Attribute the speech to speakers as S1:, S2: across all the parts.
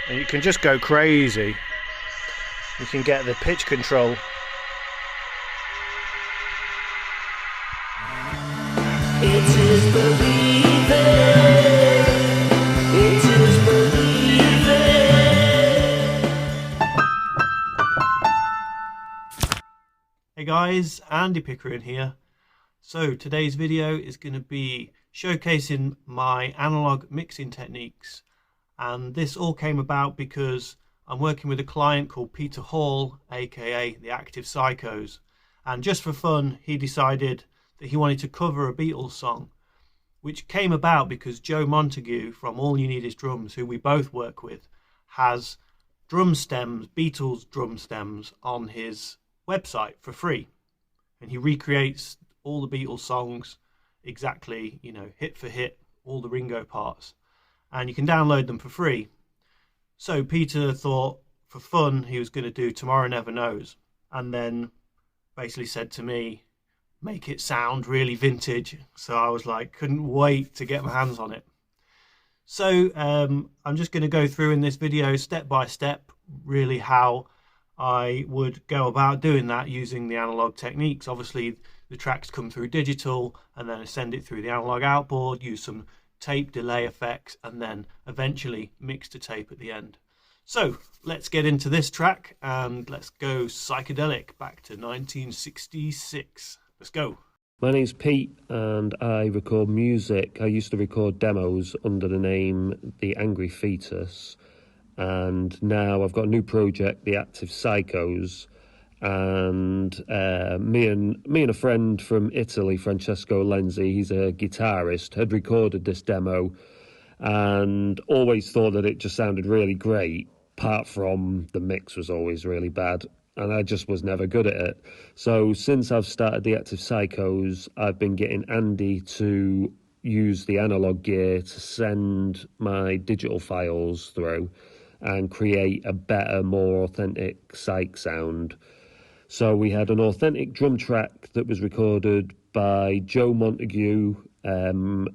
S1: And you can just go crazy. You can get the pitch control.
S2: It is believing. It is believing.
S1: Hey guys, Andy Pickering here. So today's video is going to be showcasing my analog mixing techniques, and this all came about because I'm working with a client called Peter Hall, aka the Active Psychos, and just for fun he decided that he wanted to cover a Beatles song, which came about because Joe Montague from All You Need Is Drums, who we both work with, has drum stems, Beatles drum stems, on his website for free, and he recreates all the Beatles songs exactly, hit for hit, all the Ringo parts, and you can download them for free. So Peter thought for fun he was going to do Tomorrow Never Knows, and then basically said to me, make it sound really vintage. So I was like, couldn't wait to get my hands on it. So I'm just going to go through in this video step by step really how I would go about doing that using the analog techniques. Obviously the tracks come through digital, and then I send it through the analog outboard, use some tape delay effects, and then eventually mix to tape at the end. So let's get into this track and let's go psychedelic back to 1966. Let's go.
S3: My name's Pete and I record music. I used to record demos under the name The Angry Fetus, and now I've got a new project, The Active Psychos, and me and a friend from Italy, Francesco Lenzi, he's a guitarist, had recorded this demo and always thought that it just sounded really great, apart from the mix was always really bad. And I just was never good at it. So since I've started the Active Psychos, I've been getting Andy to use the analog gear to send my digital files through and create a better, more authentic psych sound. So we had an authentic drum track that was recorded by Joe Montague, and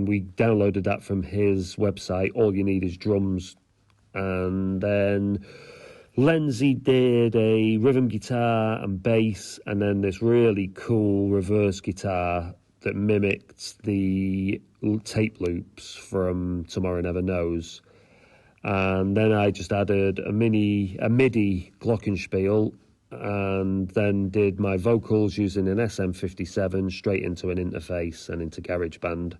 S3: we downloaded that from his website, All You Need Is Drums. And then Lenzi did a rhythm guitar and bass, and then this really cool reverse guitar that mimicked the tape loops from Tomorrow Never Knows. And then I just added a MIDI glockenspiel, and then did my vocals using an SM57 straight into an interface and into GarageBand.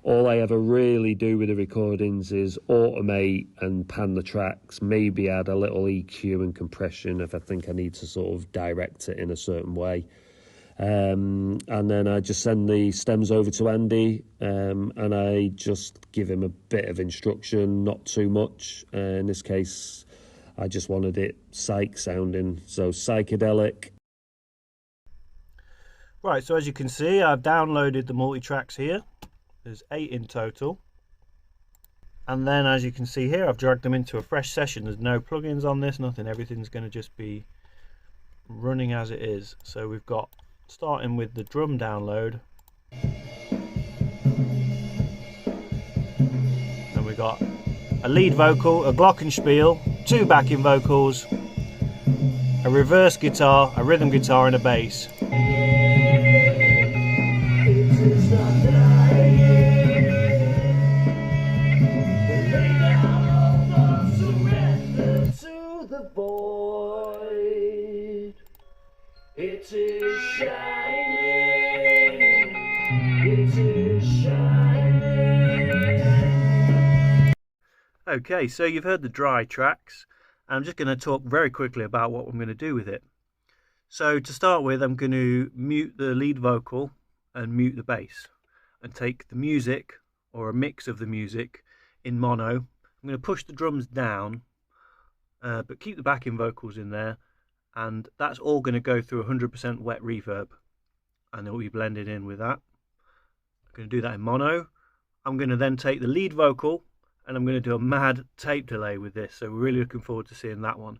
S3: All I ever really do with the recordings is automate and pan the tracks, maybe add a little EQ and compression if I think I need to sort of direct it in a certain way. And then I just send the stems over to Andy, and I just give him a bit of instruction, not too much. In this case, I just wanted it psych sounding, so psychedelic.
S1: Right, so as you can see, I've downloaded the multi-tracks here. There's 8 in total, and then as you can see here, I've dragged them into a fresh session. There's no plugins on this, nothing, everything's going to just be running as it is. So we've got, starting with the drum download, and we've got a lead vocal, a glockenspiel, 2 backing vocals, a reverse guitar, a rhythm guitar, and a bass.
S2: It is shining, it is shining.
S1: Okay, so you've heard the dry tracks. I'm just going to talk very quickly about what I'm going to do with it. So to start with, I'm going to mute the lead vocal and mute the bass, and take the music, or a mix of the music, in mono. I'm going to push the drums down, but keep the backing vocals in there, and that's all going to go through 100% wet reverb, and it will be blended in with that. I'm going to do that in mono. I'm going to then take the lead vocal, and I'm going to do a mad tape delay with this, so we're really looking forward to seeing that one.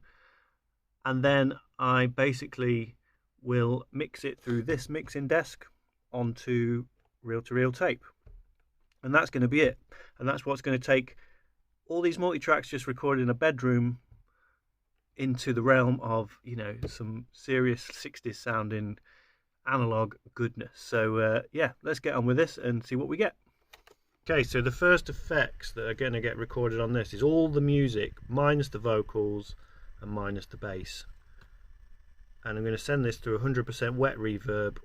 S1: And then I basically will mix it through this mixing desk onto reel-to-reel tape, and that's going to be it. And that's what's going to take all these multi-tracks just recorded in a bedroom into the realm of, you know, some serious 60s sounding analog goodness. So yeah, let's get on with this and see what we get. Okay, so the first effects that are going to get recorded on this is all the music minus the vocals and minus the bass. And I'm going to send this through 100% wet reverb,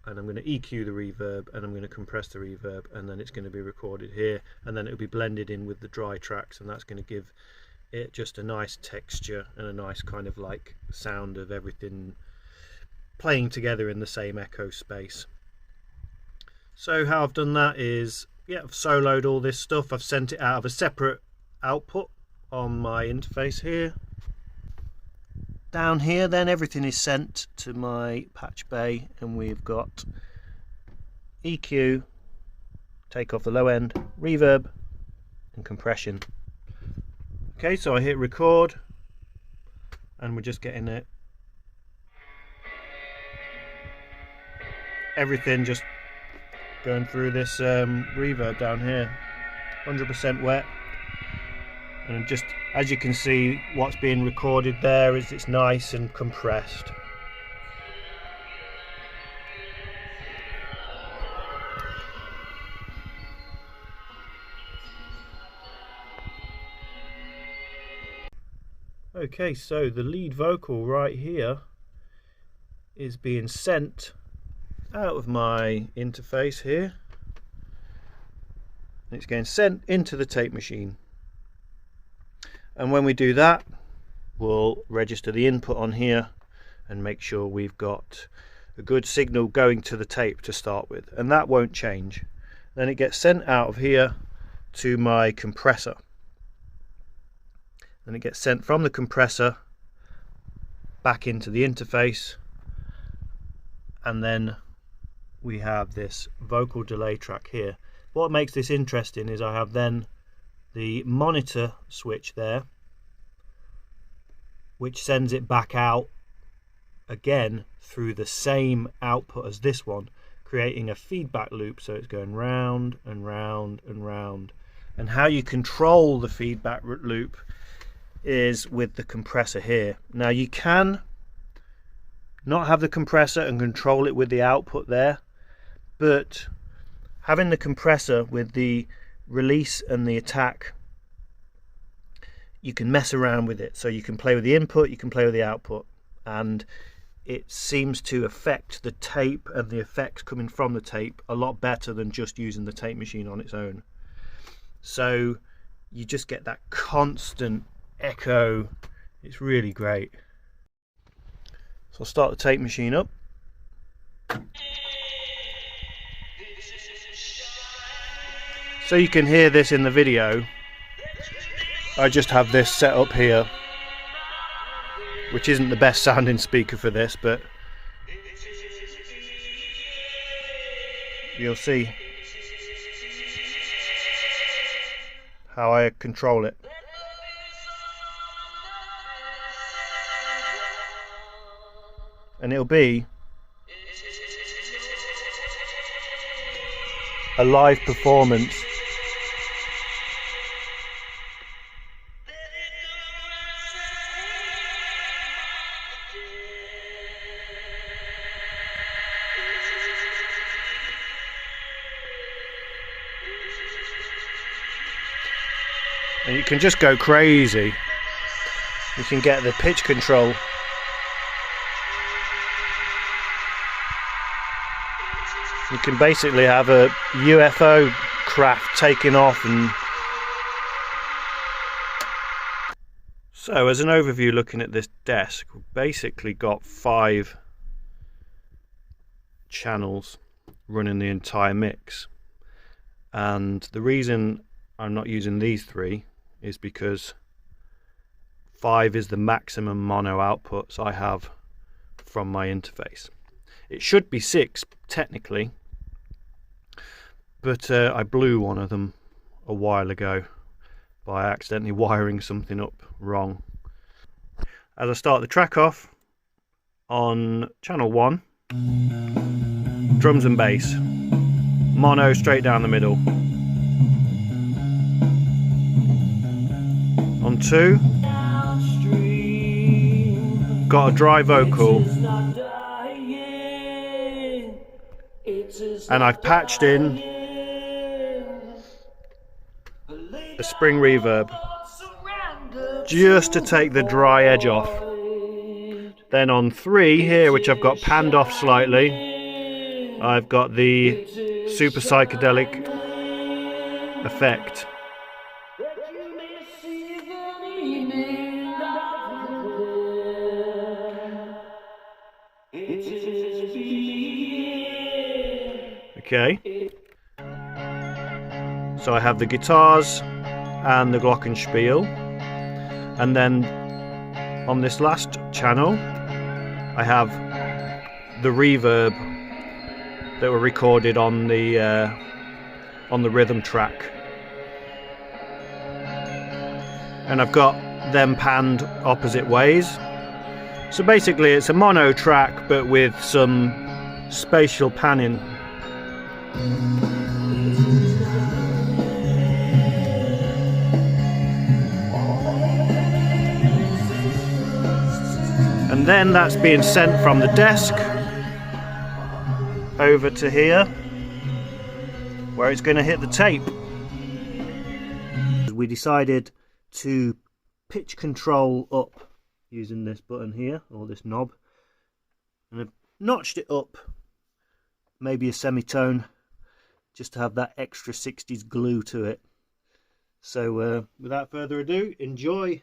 S1: and I'm going to EQ the reverb, and I'm going to compress the reverb, and then it's going to be recorded here, and then it'll be blended in with the dry tracks, and that's going to give it just a nice texture and a nice kind of like sound of everything playing together in the same echo space. So how I've done that is, yeah, I've soloed all this stuff. I've sent it out of a separate output on my interface here. Down here then everything is sent to my patch bay, and we've got EQ, take off the low end, reverb and compression. Okay, so I hit record and we're just getting it, everything just going through this reverb down here, 100% wet. And just as you can see, what's being recorded there is it's nice and compressed. Okay, so the lead vocal right here is being sent out of my interface here. It's getting sent into the tape machine. And when we do that, we'll register the input on here and make sure we've got a good signal going to the tape to start with, and that won't change. Then it gets sent out of here to my compressor, and it gets sent from the compressor back into the interface, and then we have this vocal delay track here. What makes this interesting is I have then the monitor switch there, which sends it back out again through the same output as this one, creating a feedback loop, so it's going round and round and round. And how you control the feedback loop is with the compressor here. Now you can not have the compressor and control it with the output there, but having the compressor with the release and the attack, you can mess around with it. So you can play with the input, you can play with the output, and it seems to affect the tape and the effects coming from the tape a lot better than just using the tape machine on its own. So you just get that constant echo. It's really great. So I'll start the tape machine up. So you can hear this in the video. I just have this set up here, which isn't the best sounding speaker for this, but you'll see how I control it. And it'll be a live performance. And you can just go crazy. You can get the pitch control. You can basically have a UFO craft taking off. And so as an overview, looking at this desk, we've basically got 5 channels running the entire mix. And the reason I'm not using these 3 is because 5 is the maximum mono outputs I have from my interface. It should be 6 technically, but I blew one of them a while ago by accidentally wiring something up wrong. As I start the track off on channel 1, drums and bass, mono straight down the middle. 2. Got a dry vocal. And I've patched in a spring reverb just to take the dry edge off. Then on 3 here, which I've got panned off slightly, I've got the super psychedelic effect. Okay, so I have the guitars and the glockenspiel, and then on this last channel I have the reverb that were recorded on the rhythm track, and I've got them panned opposite ways. So basically it's a mono track but with some spatial panning. And then that's being sent from the desk over to here, where it's going to hit the tape. We decided to pitch control up using this button here, or this knob, and I've notched it up maybe a semitone just to have that extra 60s glue to it. So without further ado, enjoy.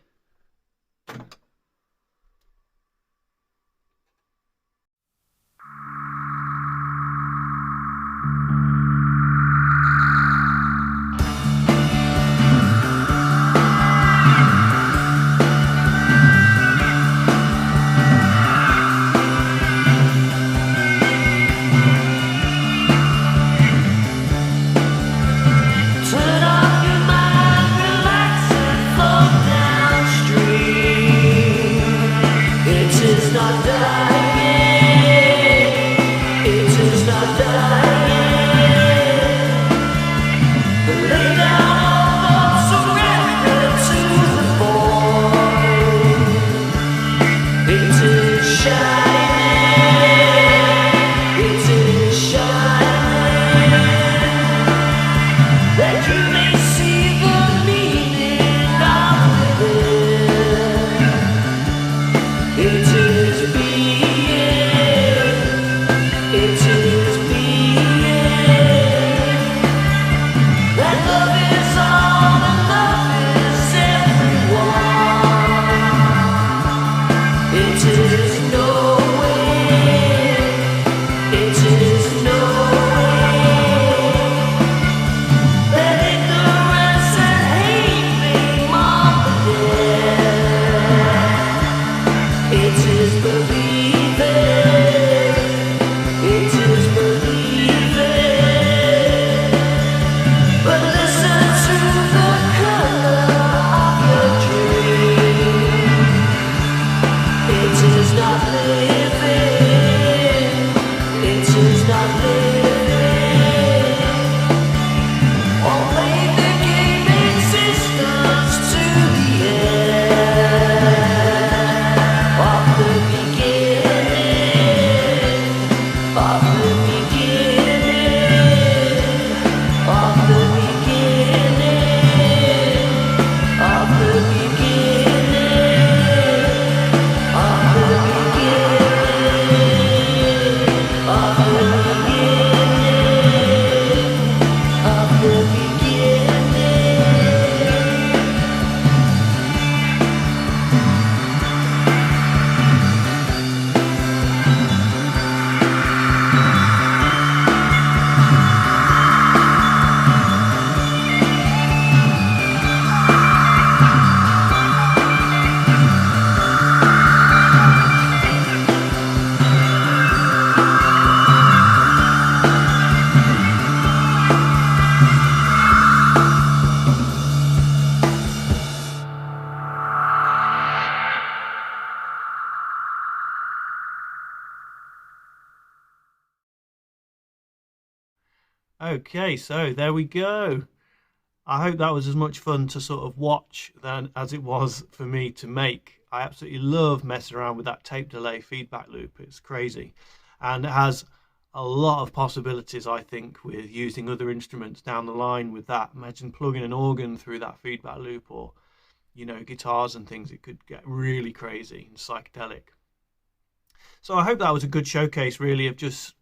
S1: Okay, so there we go. I hope that was as much fun to sort of watch than as it was for me to make. I absolutely love messing around with that tape delay feedback loop. It's crazy. And it has a lot of possibilities, I think, with using other instruments down the line with that. Imagine plugging an organ through that feedback loop, or, you know, guitars and things. It could get really crazy and psychedelic. So I hope that was a good showcase, really, of just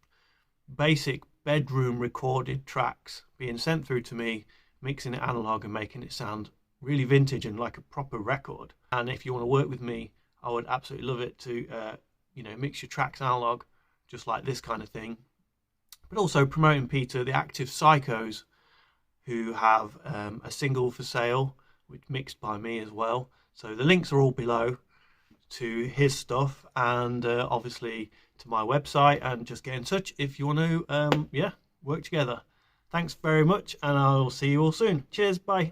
S1: basic bedroom recorded tracks being sent through to me, mixing it analog and making it sound really vintage and like a proper record. And if you want to work with me, I would absolutely love it to mix your tracks analog, just like this kind of thing. But also promoting Peter, the Active Psychos, who have a single for sale, which mixed by me as well. So the links are all below to his stuff, and obviously to my website, and just get in touch if you want to work together. Thanks very much, and I'll see you all soon. Cheers, bye.